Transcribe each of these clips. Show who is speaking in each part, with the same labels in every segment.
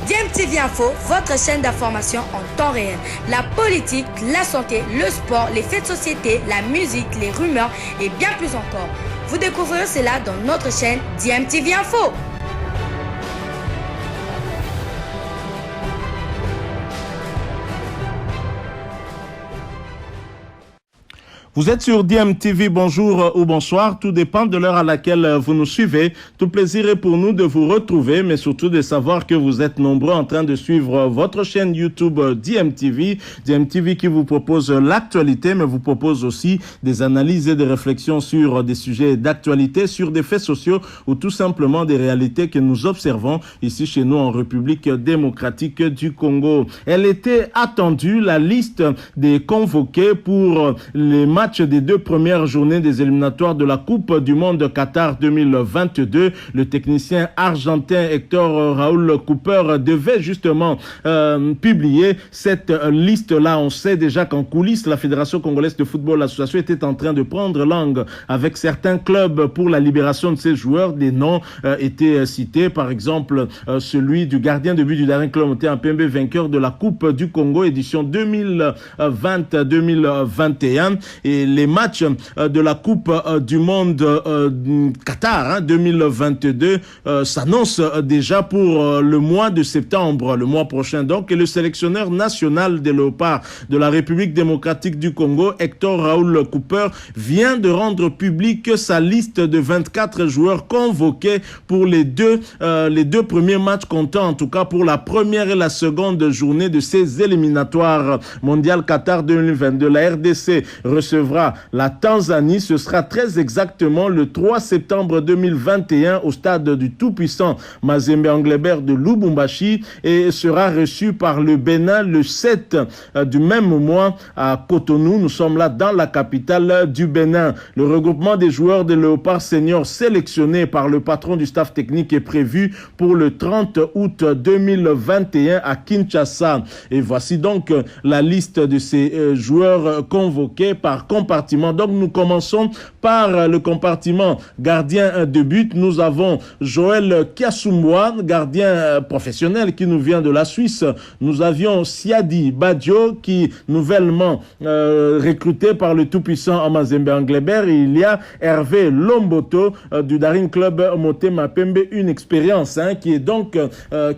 Speaker 1: DMTV Info, votre chaîne d'information en temps réel. La politique, la santé, le sport, les faits de société, la musique, les rumeurs et bien plus encore. Vous découvrirez cela dans notre chaîne DMTV Info.
Speaker 2: Vous êtes sur DMTV, bonjour ou bonsoir, tout dépend de l'heure à laquelle vous nous suivez. Tout plaisir est pour nous de vous retrouver, mais surtout de savoir que vous êtes nombreux en train de suivre votre chaîne YouTube DMTV. DMTV qui vous propose l'actualité, mais vous propose aussi des analyses et des réflexions sur des sujets d'actualité, sur des faits sociaux ou tout simplement des réalités que nous observons ici chez nous en République démocratique du Congo. Elle était attendue, la liste des convoqués pour les matchs des deux premières journées des éliminatoires de la Coupe du Monde Qatar 2022. Le technicien argentin Hector Raúl Cooper devait justement publier cette liste-là. On sait déjà qu'en coulisses, la Fédération congolaise de football, l'association était en train de prendre langue avec certains clubs pour la libération de ces joueurs. Des noms étaient cités, par exemple celui du gardien de but du Daring Club Motema Pembe, vainqueur de la Coupe du Congo édition 2020-2021. Et les matchs de la Coupe du Monde Qatar 2022 s'annoncent déjà pour le mois de septembre, le mois prochain. Donc, et le sélectionneur national des Léopards de la République démocratique du Congo, Hector Raúl Cooper, vient de rendre publique sa liste de 24 joueurs convoqués pour les deux premiers matchs comptant, en tout cas pour la première et la seconde journée de ces éliminatoires mondial Qatar 2022. La RDC recevra la Tanzanie, ce sera très exactement le 3 septembre 2021 au stade du tout-puissant Mazembe Englebert de Lubumbashi et sera reçu par le Bénin le 7 du même mois à Cotonou. Nous sommes là dans la capitale du Bénin. Le regroupement des joueurs des Léopards seniors sélectionnés par le patron du staff technique est prévu pour le 30 août 2021 à Kinshasa. Et voici donc la liste de ces joueurs convoqués par compartiment. Donc nous commençons par le compartiment gardien de but. Nous avons Joël Kiasumwa, gardien professionnel qui nous vient de la Suisse. Nous avions Siadi Badio qui nouvellement recruté par le tout-puissant Mazembe Englebert. Et il y a Hervé Lomboto du Daring Club Motema Pembe, une expérience qui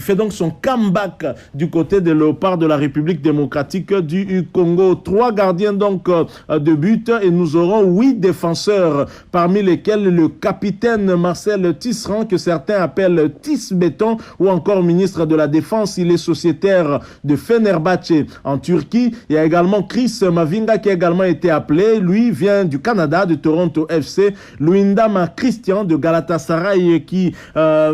Speaker 2: fait donc son comeback du côté des Léopards de la République démocratique du Congo. 3 gardiens donc de but et nous aurons 8 défenseurs, parmi lesquels le capitaine Marcel Tisserand, que certains appellent Tis-Béton, ou encore ministre de la Défense. Il est sociétaire de Fenerbahçe en Turquie. Il y a également Chris Mavinga qui a également été appelé. Lui vient du Canada, de Toronto FC. Luindama Christian de Galatasaray qui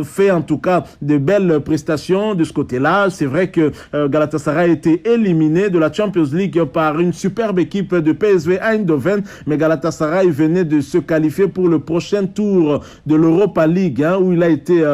Speaker 2: fait en tout cas de belles prestations de ce côté-là. C'est vrai que Galatasaray a été éliminé de la Champions League par une superbe équipe de PSV Eindhoven, mais Galatasaray venait de se qualifier pour le prochain tour de l'Europa League, où il a été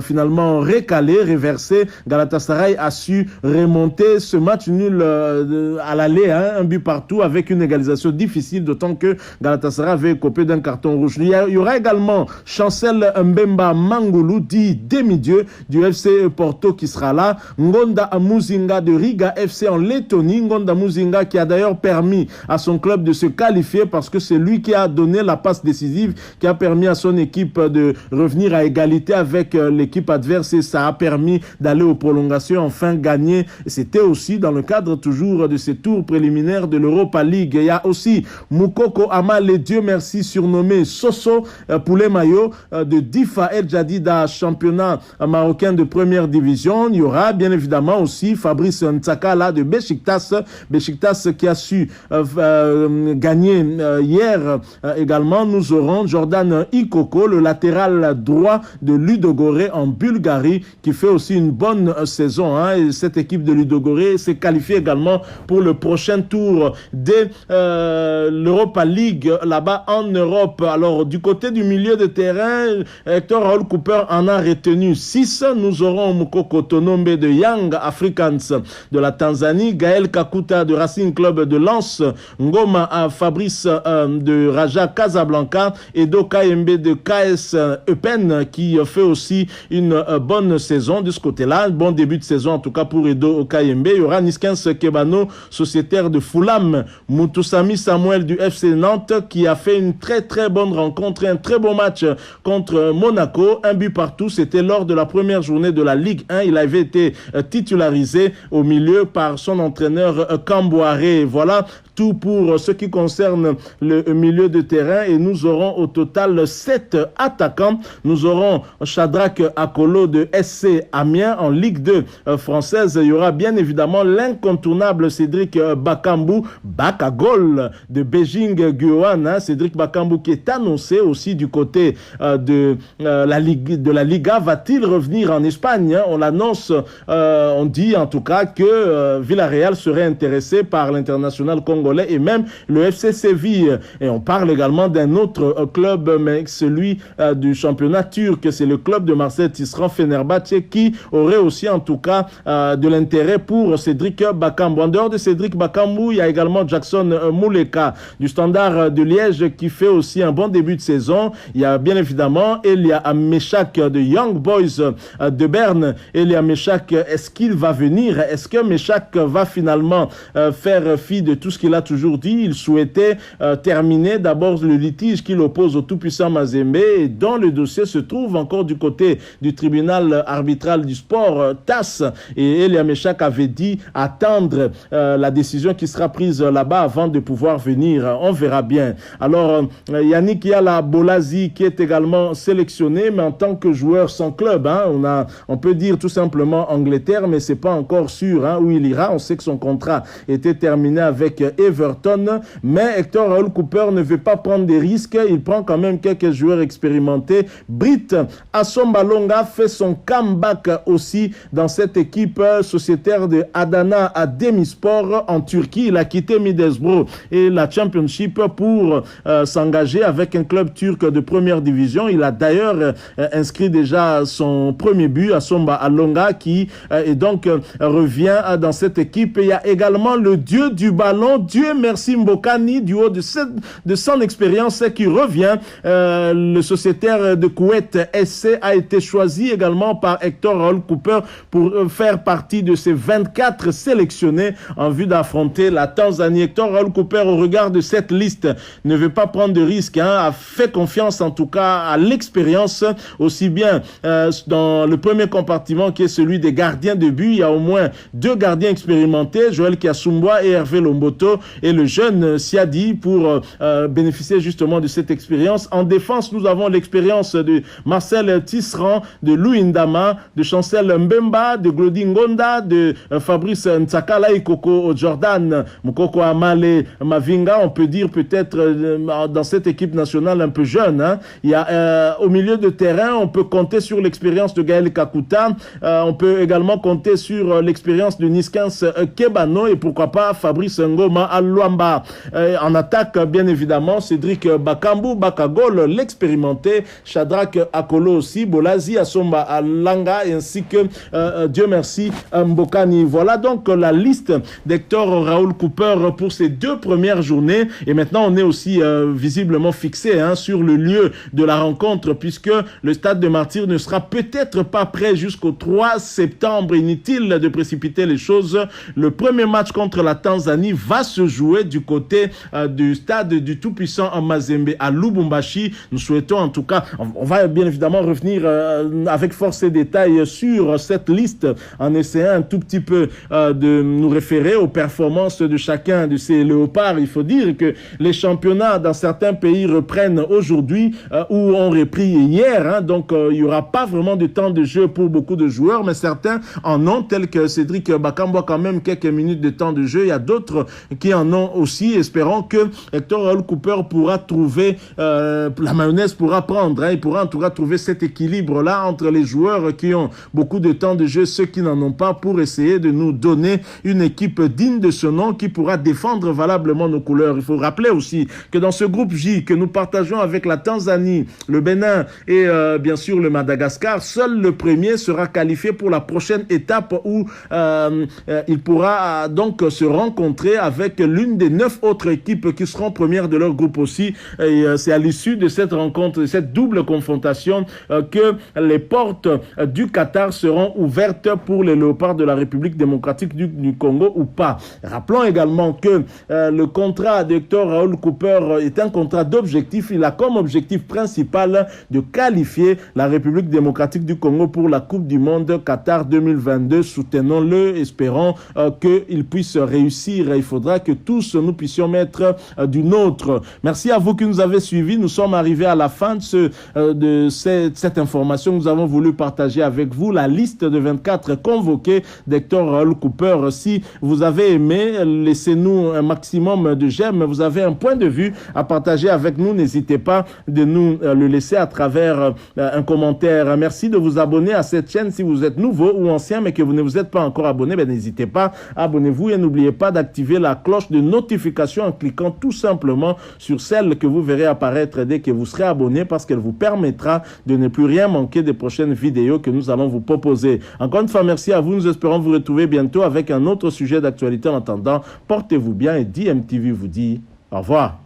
Speaker 2: finalement réversé. Galatasaray a su remonter ce match nul à l'aller, un but partout avec une égalisation difficile, d'autant que Galatasaray avait écopé d'un carton rouge. Il y aura également Chancel Mbemba Mangoulou, dit demi-dieu du FC Porto, qui sera là. Ngonda Muzinga de Riga FC en Lettonie. Ngonda Muzinga qui a d'ailleurs permis à son club de se qualifier parce que c'est lui qui a donné la passe décisive, qui a permis à son équipe de revenir à égalité avec l'équipe adverse et ça a permis d'aller aux prolongations, enfin gagner. C'était aussi dans le cadre toujours de ces tours préliminaires de l'Europa League. Il y a aussi Moukoko Amale, Dieu merci, surnommé Soso Poulet Mayo de Difa El Jadida, championnat marocain de première division. Il y aura bien évidemment aussi Fabrice Ntsakala de Besiktas qui a su gagné hier également. Nous aurons Jordan Ikoko, le latéral droit de Ludogorets en Bulgarie, qui fait aussi une bonne saison. Et cette équipe de Ludogorets s'est qualifiée également pour le prochain tour de l'Europa League là-bas en Europe. Alors du côté du milieu de terrain, Hector Raúl Cooper en a retenu 6. Nous aurons Mukoko Tonombe de Young Africans de la Tanzanie, Gaël Kakuta de Racing Club de Lens, Ngoma Fabrice de Raja Casablanca, Edo Kayembe de KS Eupen qui fait aussi une bonne saison de ce côté-là, bon début de saison en tout cas pour Edo Kayembe. Il y aura Niskens Kebano, sociétaire de Fulham, Mutusami Samuel du FC Nantes qui a fait une très très bonne rencontre, un très bon match contre Monaco, un but partout, c'était lors de la première journée de la Ligue 1, il avait été titularisé au milieu par son entraîneur Kambouaré. Voilà tout pour ce qui concerne le milieu de terrain et nous aurons au total 7 attaquants. Nous aurons Shadrack Akolo de SC Amiens en Ligue 2 française. Il y aura bien évidemment l'incontournable Cédric Bakambu, Bakagol de Beijing Guoan. Cédric Bakambu qui est annoncé aussi du côté de la Liga. Va-t-il revenir en Espagne? On l'annonce, on dit en tout cas que Villarreal serait intéressé par l'international congolais et même le FC Séville. Et on parle également d'un autre club, mais celui du championnat turc, c'est le club de Marseille Tisserand Fenerbahçe qui aurait aussi en tout cas de l'intérêt pour Cédric Bakambu. En dehors de Cédric Bakambu, il y a également Jackson Mouleka du Standard de Liège qui fait aussi un bon début de saison. Il y a bien évidemment Elia Meshak de Young Boys de Berne. Elia Meshak, est-ce qu'il va venir? Est-ce que Meshak va finalement faire fi de tout ce qu'il a toujours dit? Il souhaitait terminer d'abord le litige qu'il oppose au tout-puissant Mazembe et dont le dossier se trouve encore du côté du tribunal arbitral du sport TAS, et Elia Meshak avait dit attendre la décision qui sera prise là-bas avant de pouvoir venir. On verra bien. Alors Yannick Yala Bolazi qui est également sélectionné mais en tant que joueur sans club, hein, on peut dire tout simplement Angleterre, mais c'est pas encore sûr où il ira. On sait que son contrat était terminé avec Everton, mais Hector Raoul Cooper ne veut pas prendre des risques. Il prend quand même quelques joueurs expérimentés. Britt Assombalonga fait son comeback aussi dans cette équipe sociétaire de Adana Demirspor en Turquie. Il a quitté Middlesbrough et la Championship pour s'engager avec un club turc de première division. Il a d'ailleurs inscrit déjà son premier but, Assombalonga, qui et donc revient dans cette équipe. Et il y a également le dieu du ballon, Dieu merci Mbokani, du haut de son expérience qui revient. Le sociétaire de Koweït SC a été choisi également par Hector Raoul Cooper pour faire partie de ces 24 sélectionnés en vue d'affronter la Tanzanie. Hector Raoul Cooper, au regard de cette liste, ne veut pas prendre de risques, a fait confiance en tout cas à l'expérience, aussi bien dans le premier compartiment qui est celui des gardiens de but. Il y a au moins 2 gardiens expérimentés, Joël Kiasumboa et Hervé Lomboto, et le jeune Siadi pour bénéficier justement de cette expérience. En défense, nous avons l'expérience de Marcel Tisserand, de Louis Ndama, de Chancel Mbemba, de Glody Ngonda, de Fabrice Ntsakala et Koko Jordan, Mukoko Amale Mavinga. On peut dire peut-être dans cette équipe nationale un peu jeune. Il y a au milieu de terrain, on peut compter sur l'expérience de Gaël Kakuta. On peut également compter sur l'expérience de Niskens Kebano et pourquoi pas Fabrice Ngoma Aluamba. En attaque, bien évidemment, Cédric Bakambu, Bakagol, l'expérimenté, Shadrack Akolo aussi, Bolazi, Assomba Alanga, ainsi que, Dieu merci, Mbokani. Voilà donc la liste d'Hector Raoul Cooper pour ces 2 premières journées. Et maintenant, on est aussi visiblement fixé sur le lieu de la rencontre, puisque le stade de Martyrs ne sera peut-être pas prêt jusqu'au 3 septembre. Inutile de précipiter les choses. Le premier match contre la Tanzanie va se jouer du côté du stade du tout-puissant Mazembe à Lubumbashi. Nous souhaitons en tout cas, on va bien évidemment revenir avec force et détails sur cette liste en essayant un tout petit peu de nous référer aux performances de chacun de ces léopards. Il faut dire que les championnats dans certains pays reprennent aujourd'hui ou ont repris hier, donc il n'y aura pas vraiment de temps de jeu pour beaucoup de joueurs, mais certains en ont, tels que Cédric Bakambu a quand même quelques minutes de temps de jeu. Il y a d'autres qui en ont aussi. Espérons que Hector Raoul Cooper pourra trouver la mayonnaise pourra prendre. Il pourra en tout cas trouver cet équilibre-là entre les joueurs qui ont beaucoup de temps de jeu, ceux qui n'en ont pas, pour essayer de nous donner une équipe digne de ce nom qui pourra défendre valablement nos couleurs. Il faut rappeler aussi que dans ce groupe J que nous partageons avec la Tanzanie, le Bénin et bien sûr le Madagascar, seul le premier sera qualifié pour la prochaine étape où il pourra donc se rencontrer avec l'une des 9 autres équipes qui seront premières de leur groupe aussi. Et c'est à l'issue de cette rencontre, de cette double confrontation, que les portes du Qatar seront ouvertes pour les Léopards de la République démocratique du Congo ou pas. Rappelons également que le contrat de Hector Raoul Cooper est un contrat d'objectif. Il a comme objectif principal de qualifier la République démocratique du Congo pour la Coupe du Monde Qatar 2022. Soutenons-le, espérons qu'il puisse réussir. Il faudra que tous nous puissions mettre du nôtre. Merci à vous qui nous avez suivis. Nous sommes arrivés à la fin de cette information que nous avons voulu partager avec vous. La liste de 24 convoqués d'Hector Raoul Cooper. Si vous avez aimé, laissez-nous un maximum de j'aime. Vous avez un point de vue à partager avec nous. N'hésitez pas de nous le laisser à travers un commentaire. Merci de vous abonner à cette chaîne si vous êtes nouveau ou ancien mais que vous ne vous êtes pas encore abonné. N'hésitez pas, abonnez-vous et n'oubliez pas d'activer la cloche de notification en cliquant tout simplement sur celle que vous verrez apparaître dès que vous serez abonné, parce qu'elle vous permettra de ne plus rien manquer des prochaines vidéos que nous allons vous proposer. Encore une fois, merci à vous. Nous espérons vous retrouver bientôt avec un autre sujet d'actualité. En attendant, portez-vous bien et DMTV vous dit au revoir.